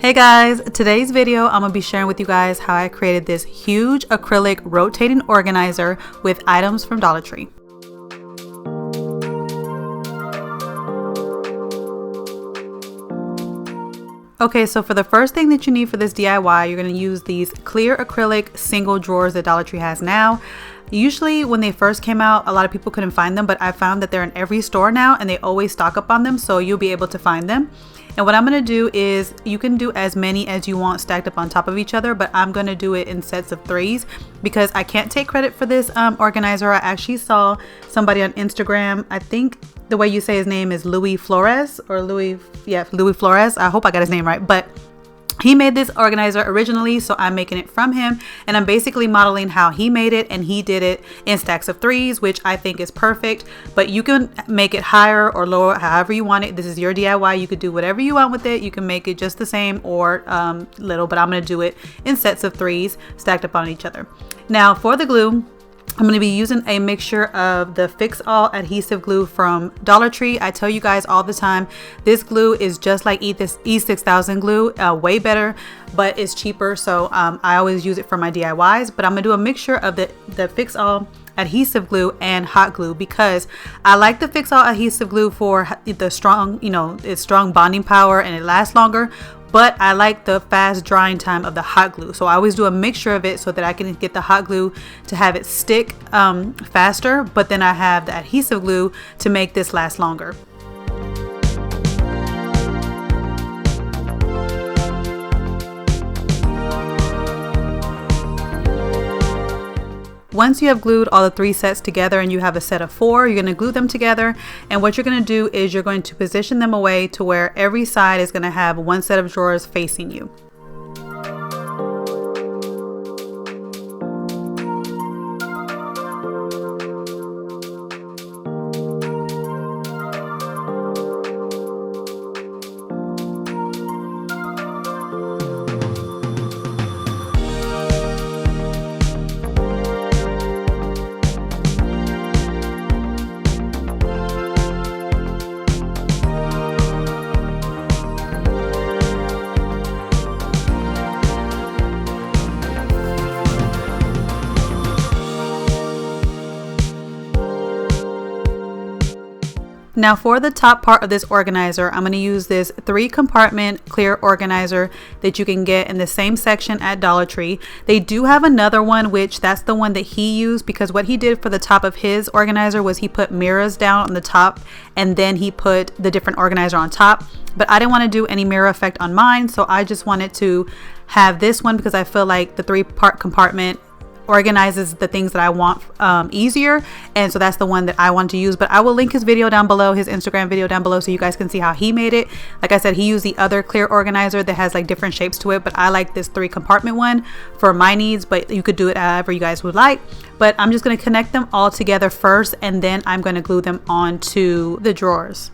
Hey guys, today's video I'm going to be sharing with you guys how I created this huge acrylic rotating organizer with items from Dollar Tree. Okay, so for the first thing that you need for this DIY, you're going to use these clear acrylic single drawers that Dollar Tree has now. Usually when they first came out, a lot of people couldn't find them, but I found that they're in every store now and they always stock up on them, so you'll be able to find them. And what I'm going to do is, you can do as many as you want stacked up on top of each other, but I'm going to do it in sets of 3s because I can't take credit for this organizer. I actually saw somebody on Instagram, I think the way you say his name is Louis Flores or Louis Flores. I hope I got his name right, but he made this organizer originally, so I'm making it from him, and I'm basically modeling how he made it, and he did it in stacks of 3s, which I think is perfect. But you can make it higher or lower, however you want it. This is your DIY. You could do whatever you want with it. You can make it just the same or little, but I'm going to do it in sets of 3s stacked up on each other. Now for the glue, I'm going to be using a mixture of the Fix All adhesive glue from Dollar Tree. I tell you guys all the time, this glue is just like E6000 glue, way better, but it's cheaper. So I always use it for my DIYs, but I'm going to do a mixture of the Fix All adhesive glue and hot glue because I like the Fix All adhesive glue for the strong, its strong bonding power and it lasts longer. But I like the fast drying time of the hot glue. So I always do a mixture of it so that I can get the hot glue to have it stick faster. But then I have the adhesive glue to make this last longer. Once you have glued all the 3 sets together and you have a set of 4, you're going to glue them together. And what you're going to do is you're going to position them away to where every side is going to have one set of drawers facing you. Now for the top part of this organizer, I'm going to use this 3-compartment clear organizer that you can get in the same section at Dollar Tree. They do have another one, which that's the one that he used, because what he did for the top of his organizer was he put mirrors down on the top and then he put the different organizer on top. But I didn't want to do any mirror effect on mine, so I just wanted to have this one because I feel like the 3-part compartment organizes the things that I want easier, and so that's the one that I want to use. But I will link his video down below, his Instagram video down below, so you guys can see how he made it. Like I said, he used the other clear organizer that has like different shapes to it, but I like this 3-compartment one for my needs, but you could do it however you guys would like. But I'm just going to connect them all together first, and then I'm going to glue them onto the drawers.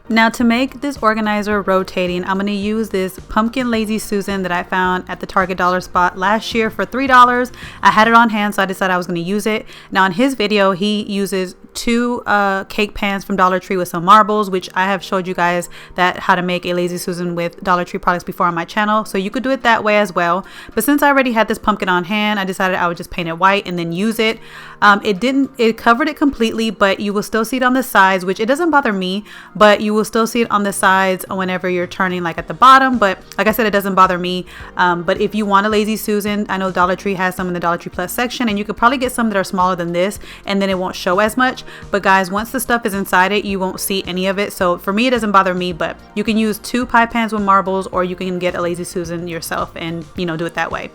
Now to make this organizer rotating, I'm going to use this pumpkin Lazy Susan that I found at the Target dollar spot last year for $3. I had it on hand, so I decided I was going to use it. Now in his video, he uses 2 cake pans from Dollar Tree with some marbles, which I have showed you guys that how to make a Lazy Susan with Dollar Tree products before on my channel, so you could do it that way as well. But since I already had this pumpkin on hand, I decided I would just paint it white and then use it. It covered it completely, but you will still see it on the sides, which it doesn't bother me, but you will still see it on the sides whenever you're turning, like at the bottom. But like I said, it doesn't bother me. But if you want a Lazy Susan, I know Dollar Tree has some in the Dollar Tree Plus section, and you could probably get some that are smaller than this, and then it won't show as much. But guys, once the stuff is inside it, you won't see any of it. So for me, it doesn't bother me, but you can use 2 pie pans with marbles, or you can get a Lazy Susan yourself and do it that way.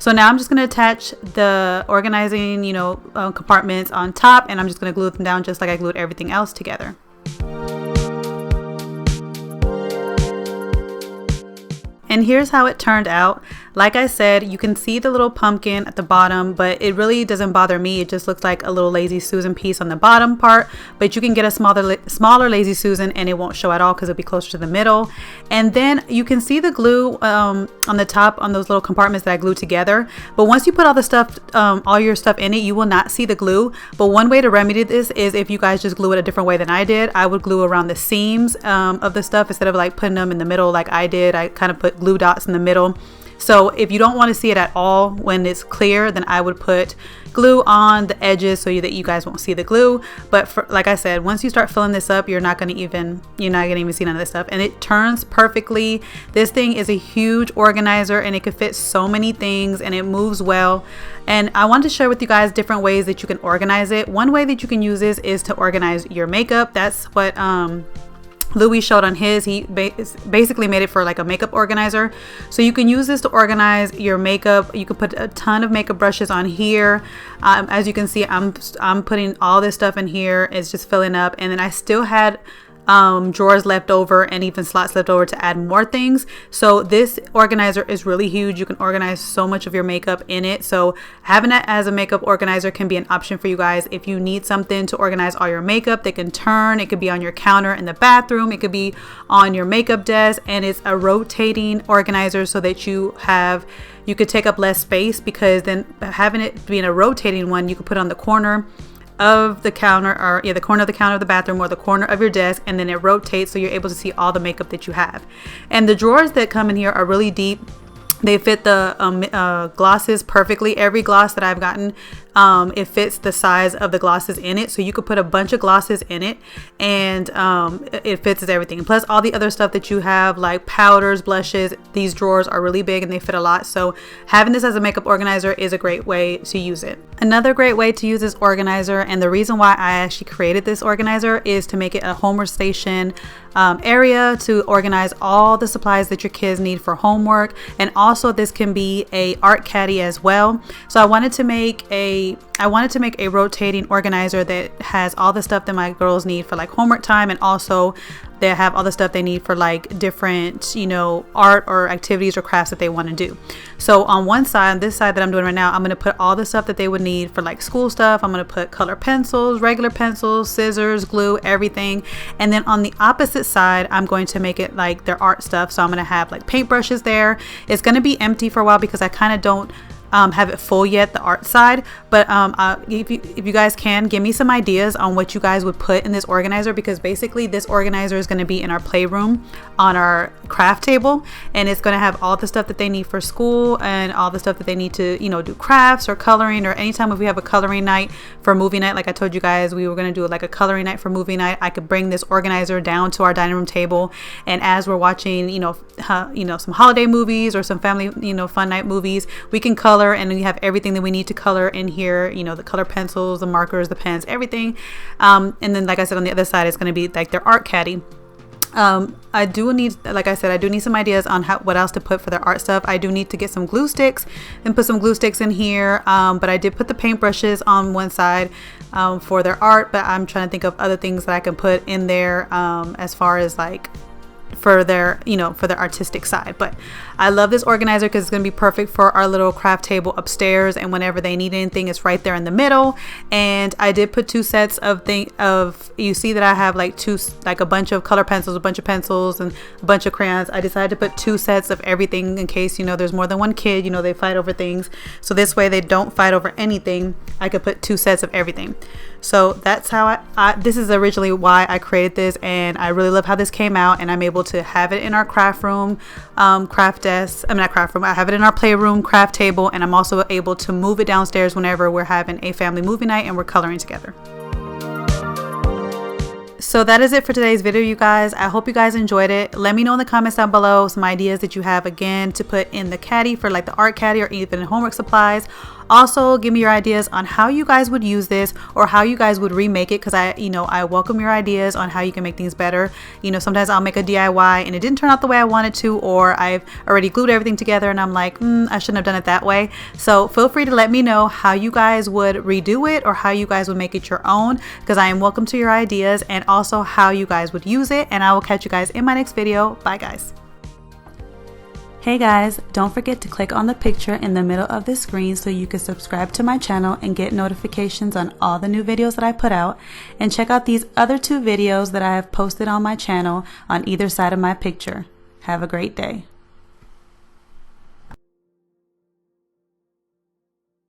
So now I'm just going to attach the organizing, compartments on top, and I'm just going to glue them down just like I glued everything else together. And here's how it turned out. Like I said, you can see the little pumpkin at the bottom, but it really doesn't bother me. It just looks like a little Lazy Susan piece on the bottom part, but you can get a smaller Lazy Susan and it won't show at all because it'll be closer to the middle. And then you can see the glue on the top on those little compartments that I glued together. But once you put all the stuff, all your stuff in it, you will not see the glue. But one way to remedy this is if you guys just glue it a different way than I did. I would glue around the seams of the stuff instead of like putting them in the middle like I did. I kind of put glue dots in the middle. So if you don't want to see it at all when it's clear, then I would put glue on the edges so that you guys won't see the glue. But for, like I said, once you start filling this up, you're not going to even see none of this stuff, and it turns perfectly. This thing is a huge organizer and it could fit so many things and it moves well. And I wanted to share with you guys different ways that you can organize it. One way that you can use this is to organize your makeup. That's what Louis showed on his. He basically made it for like a makeup organizer. So you can use this to organize your makeup. You can put a ton of makeup brushes on here. As you can see, I'm putting all this stuff in here. It's just filling up. And then I still had drawers left over and even slots left over to add more things. So this organizer is really huge. You can organize so much of your makeup in it. So having it as a makeup organizer can be an option for you guys. If you need something to organize all your makeup, they can turn. It could be on your counter in the bathroom. It could be on your makeup desk, and it's a rotating organizer so that you could take up less space, because then having it being a rotating one, you could put on the corner of the counter, or the corner of the counter of the bathroom, or the corner of your desk, and then it rotates so you're able to see all the makeup that you have. And the drawers that come in here are really deep. They fit the glosses perfectly. Every gloss that I've gotten, it fits the size of the glosses in it. So you could put a bunch of glosses in it, and it fits everything. Plus all the other stuff that you have, like powders, blushes. These drawers are really big and they fit a lot. So having this as a makeup organizer is a great way to use it. Another great way to use this organizer, and the reason why I actually created this organizer, is to make it a homework station area to organize all the supplies that your kids need for homework. And also this can be a art caddy as well. So I wanted to make a rotating organizer that has all the stuff that my girls need for like homework time, and also they have all the stuff they need for like different, art or activities or crafts that they want to do. So on one side, this side that I'm doing right now, I'm going to put all the stuff that they would need for like school stuff. I'm going to put color pencils, regular pencils, scissors, glue, everything. And then on the opposite side, I'm going to make it like their art stuff. So I'm going to have like paintbrushes there. It's going to be empty for a while because I kind of don't have it full yet, the art side. But if you guys can give me some ideas on what you guys would put in this organizer, because basically this organizer is going to be in our playroom on our craft table, and it's going to have all the stuff that they need for school and all the stuff that they need to do crafts or coloring, or anytime if we have a coloring night for movie night. Like I told you guys, we were going to do like a coloring night for movie night. I could bring this organizer down to our dining room table, and as we're watching some holiday movies or some family fun night movies, we can color, and we have everything that we need to color in here, the color pencils, the markers, the pens, everything. And then like I said, on the other side is going to be like their art caddy. I do need, like I said, I do need some ideas on what else to put for their art stuff. I do need to get some glue sticks and put some glue sticks in here. But I did put the paintbrushes on one side for their art, but I'm trying to think of other things that I can put in there as far as like for their artistic side. But I love this organizer because it's going to be perfect for our little craft table upstairs, and whenever they need anything, it's right there in the middle. And I did put two sets of you see that I have like a bunch of color pencils, a bunch of pencils, and a bunch of crayons. I decided to put two sets of everything in case there's more than one kid, they fight over things. So this way they don't fight over anything. I could put two sets of everything. So that's how this is originally why I created this, and I really love how this came out. And I'm able to have it in our craft room, craft desk. Not craft room. I have it in our playroom, craft table, and I'm also able to move it downstairs whenever we're having a family movie night and we're coloring together. So that is it for today's video, you guys. I hope you guys enjoyed it. Let me know in the comments down below some ideas that you have, again, to put in the caddy for like the art caddy, or even homework supplies. Also, give me your ideas on how you guys would use this, or how you guys would remake it, because I welcome your ideas on how you can make things better. Sometimes I'll make a DIY and it didn't turn out the way I wanted to, or I've already glued everything together and I'm like, I shouldn't have done it that way. So feel free to let me know how you guys would redo it, or how you guys would make it your own, because I am welcome to your ideas, and also how you guys would use it. And I will catch you guys in my next video. Bye, guys. Hey guys, don't forget to click on the picture in the middle of the screen so you can subscribe to my channel and get notifications on all the new videos that I put out, and check out these other 2 videos that I have posted on my channel on either side of my picture. Have a great day.